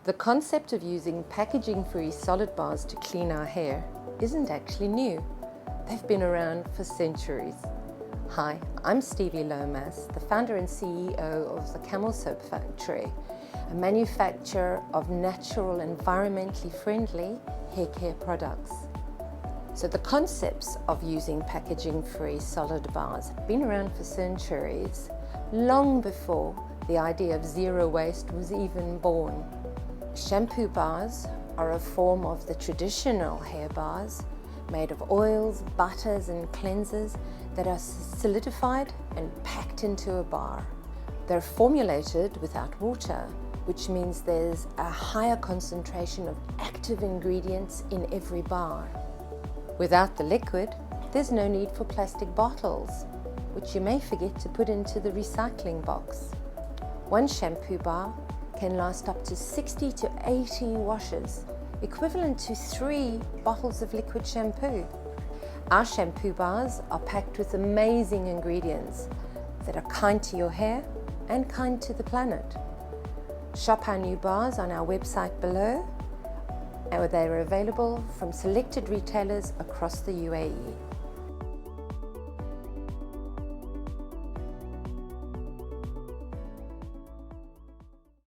The concept of using packaging-free solid bars to clean our hair isn't actually new. They've been around for centuries. Hi, I'm Stevie Lomas, the founder and CEO of the Camel Soap Factory, a manufacturer of natural, environmentally friendly hair care products. So the concepts of using packaging-free solid bars have been around for centuries, long before the idea of zero waste was even born. Shampoo bars are a form of the traditional hair bars made of oils, butters and cleansers that are solidified and packed into a bar. They're formulated without water, which means there's a higher concentration of active ingredients in every bar. Without the liquid, there's no need for plastic bottles, which you may forget to put into the recycling box. One shampoo bar can last up to 60 to 80 washes, equivalent to 3 bottles of liquid shampoo. Our shampoo bars are packed with amazing ingredients that are kind to your hair and kind to the planet. Shop our new bars on our website below, and they are available from selected retailers across the UAE.